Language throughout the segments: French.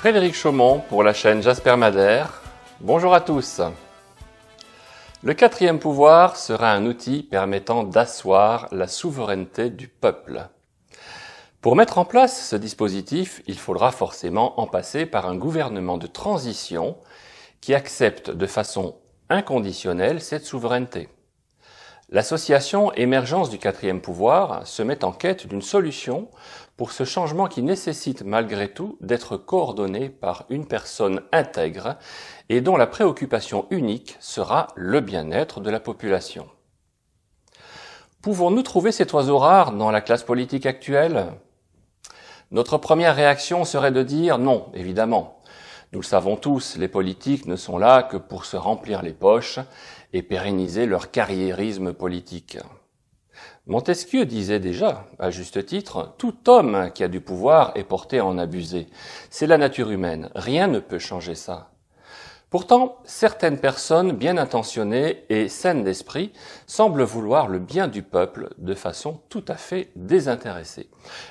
Frédéric Chaumont pour la chaîne Jasper Madère. Bonjour à tous. Le quatrième pouvoir sera un outil permettant d'asseoir la souveraineté du peuple. Pour mettre en place ce dispositif, il faudra forcément en passer par un gouvernement de transition qui accepte de façon inconditionnelle cette souveraineté. L'association Émergence du quatrième pouvoir se met en quête d'une solution pour ce changement qui nécessite malgré tout d'être coordonné par une personne intègre et dont la préoccupation unique sera le bien-être de la population. Pouvons-nous trouver cet oiseau rare dans la classe politique actuelle ? Notre première réaction serait de dire non, évidemment. Nous le savons tous, les politiques ne sont là que pour se remplir les poches et pérenniser leur carriérisme politique. Montesquieu disait déjà, à juste titre, « Tout homme qui a du pouvoir est porté à en abuser. C'est la nature humaine, rien ne peut changer ça. » Pourtant, certaines personnes bien intentionnées et saines d'esprit semblent vouloir le bien du peuple de façon tout à fait désintéressée.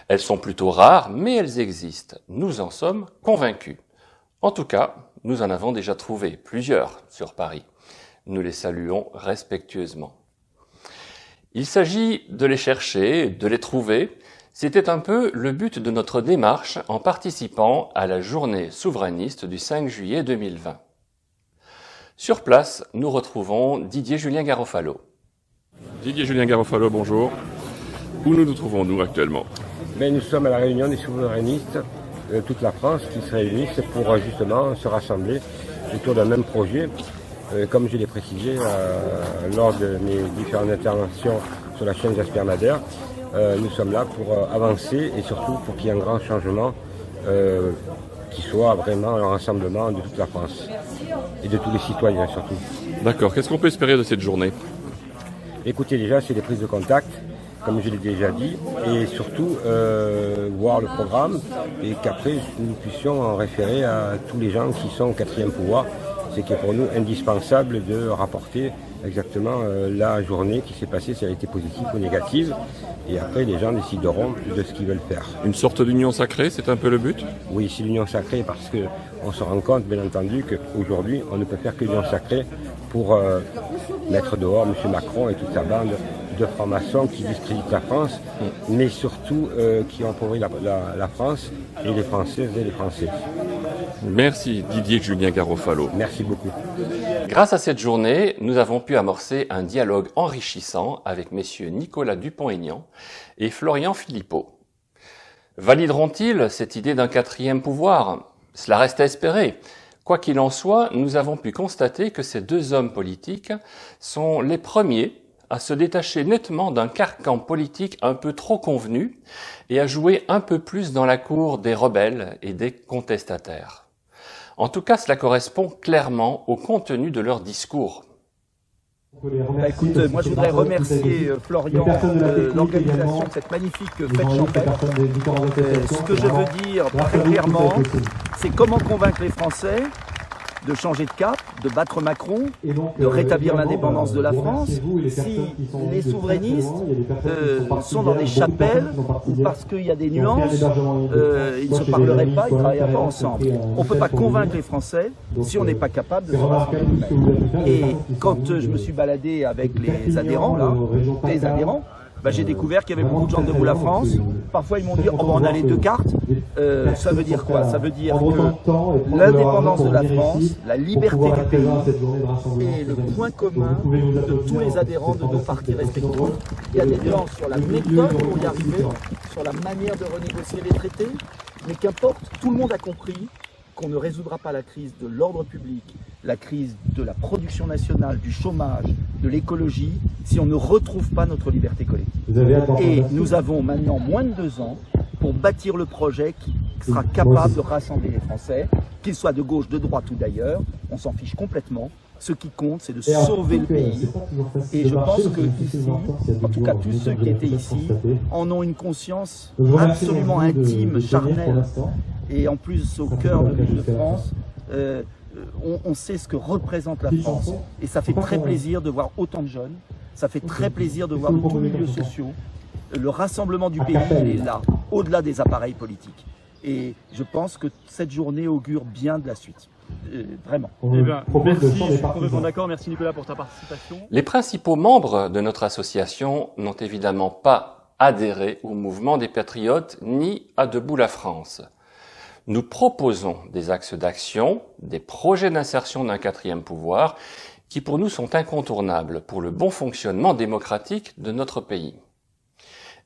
Elles sont plutôt rares, mais elles existent. Nous en sommes convaincus. En tout cas, nous en avons déjà trouvé plusieurs sur Paris. Nous les saluons respectueusement. Il s'agit de les chercher, de les trouver. C'était un peu le but de notre démarche en participant à la journée souverainiste du 5 juillet 2020. Sur place, nous retrouvons Didier Julien Garofalo. Didier Julien Garofalo, bonjour. Où nous trouvons-nous actuellement ? Nous sommes à la réunion des souverainistes de toute la France qui se réunissent pour justement se rassembler autour d'un même projet. Comme je l'ai précisé lors de mes différentes interventions sur la chaîne Jasper Madère, nous sommes là pour avancer et surtout pour qu'il y ait un grand changement qui soit vraiment un rassemblement de toute la France et de tous les citoyens surtout. D'accord, qu'est-ce qu'on peut espérer de cette journée ? Écoutez, déjà c'est des prises de contact, comme je l'ai déjà dit, et surtout voir le programme et qu'après nous puissions en référer à tous les gens qui sont au quatrième pouvoir. C'est qui est pour nous indispensable de rapporter exactement la journée qui s'est passée, si elle a été positive ou négative. Et après, les gens décideront de ce qu'ils veulent faire. Une sorte d'union sacrée, c'est un peu le but ? Oui, c'est l'union sacrée parce qu'on se rend compte, bien entendu, qu'aujourd'hui, on ne peut faire que l'union sacrée pour mettre dehors M. Macron et toute sa bande de francs-maçons qui discréditent la France, mais surtout qui ont appauvri la France et les Françaises et les Français. Merci Didier Julien Garofalo. Merci beaucoup. Grâce à cette journée, nous avons pu amorcer un dialogue enrichissant avec messieurs Nicolas Dupont-Aignan et Florian Philippot. Valideront-ils cette idée d'un quatrième pouvoir ? Cela reste à espérer. Quoi qu'il en soit, nous avons pu constater que ces deux hommes politiques sont les premiers à se détacher nettement d'un carcan politique un peu trop convenu et à jouer un peu plus dans la cour des rebelles et des contestataires. En tout cas, cela correspond clairement au contenu de leur discours. Écoute, moi je voudrais remercier Florian de l'organisation de cette magnifique fête champêtre. Ce que je veux dire très clairement, c'est comment convaincre les Français de changer de cap, de battre Macron, de rétablir l'indépendance de la France, si les souverainistes sont dans des chapelles, ou parce qu'il y a des nuances, ils ne se parleraient pas, ils ne travailleraient pas ensemble. On ne peut pas convaincre les Français si on n'est pas capable de se rassembler nous-mêmes. Et quand je me suis baladé avec les adhérents, j'ai découvert qu'il y avait beaucoup de gens de Debout la France. Parfois ils m'ont dit on a les deux cartes. Ça veut dire quoi? Ça veut dire que l'indépendance de la France, la liberté du pays est le point commun de tous les adhérents de nos partis respectifs. Il y a des nuances sur la méthode pour y arriver, sur la manière de renégocier les traités, mais qu'importe, tout le monde a compris qu'on ne résoudra pas la crise de l'ordre public, la crise de la production nationale, du chômage, de l'écologie, si on ne retrouve pas notre liberté collective. Et nous avons maintenant moins de 2 ans pour bâtir le projet qui sera capable de rassembler les Français, qu'ils soient de gauche, de droite ou d'ailleurs, on s'en fiche complètement. Ce qui compte, c'est de sauver le pays. Et je pense que ici, en tout cas tous ceux qui étaient ici, en ont une conscience absolument intime, charnelle, et en plus au cœur de l'île de France. On sait ce que représente la France. Et ça fait très plaisir de voir autant de jeunes, ça fait très plaisir de voir tous les milieux sociaux. Le rassemblement du pays, il est là, au-delà des appareils politiques. Et je pense que cette journée augure bien de la suite. Vraiment. Eh bien, merci, je suis complètement d'accord. Merci Nicolas pour ta participation. Les principaux membres de notre association n'ont évidemment pas adhéré au mouvement des patriotes ni à Debout la France. Nous proposons des axes d'action, des projets d'insertion d'un quatrième pouvoir qui pour nous sont incontournables pour le bon fonctionnement démocratique de notre pays.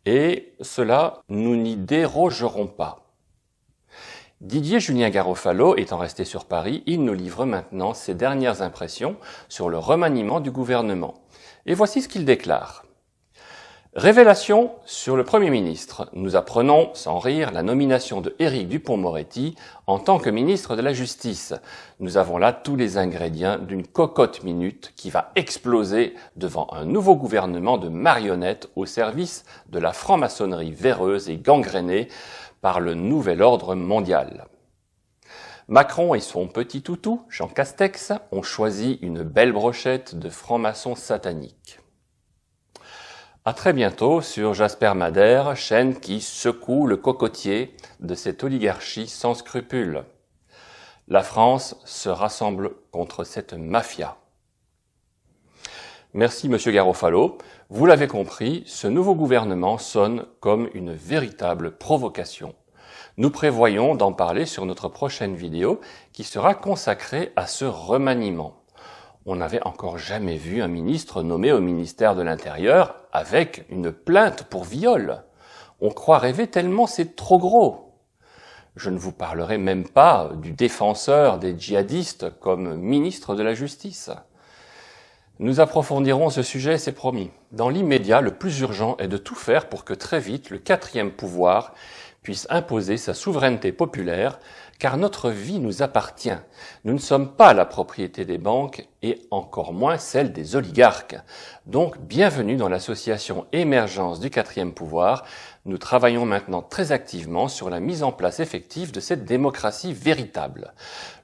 Et cela, nous n'y dérogerons pas. Didier Julien Garofalo étant resté sur Paris, il nous livre maintenant ses dernières impressions sur le remaniement du gouvernement. Et voici ce qu'il déclare. Révélation sur le Premier ministre. Nous apprenons, sans rire, la nomination de Éric Dupond-Moretti en tant que ministre de la Justice. Nous avons là tous les ingrédients d'une cocotte minute qui va exploser devant un nouveau gouvernement de marionnettes au service de la franc-maçonnerie véreuse et gangrénée par le nouvel ordre mondial. Macron et son petit toutou, Jean Castex, ont choisi une belle brochette de francs-maçons sataniques. À très bientôt sur Jasper Madère, chaîne qui secoue le cocotier de cette oligarchie sans scrupules. La France se rassemble contre cette mafia. Merci Monsieur Garofalo. Vous l'avez compris, ce nouveau gouvernement sonne comme une véritable provocation. Nous prévoyons d'en parler sur notre prochaine vidéo qui sera consacrée à ce remaniement. On n'avait encore jamais vu un ministre nommé au ministère de l'Intérieur avec une plainte pour viol. On croit rêver tellement c'est trop gros. Je ne vous parlerai même pas du défenseur des djihadistes comme ministre de la Justice. Nous approfondirons ce sujet, c'est promis. Dans l'immédiat, le plus urgent est de tout faire pour que très vite le quatrième pouvoir puisse imposer sa souveraineté populaire, car notre vie nous appartient. Nous ne sommes pas la propriété des banques et encore moins celle des oligarques. Donc, bienvenue dans l'association Émergence du quatrième pouvoir. Nous travaillons maintenant très activement sur la mise en place effective de cette démocratie véritable.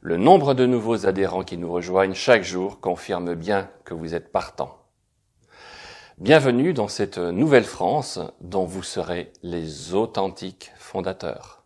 Le nombre de nouveaux adhérents qui nous rejoignent chaque jour confirme bien que vous êtes partants. Bienvenue dans cette nouvelle France dont vous serez les authentiques fondateurs.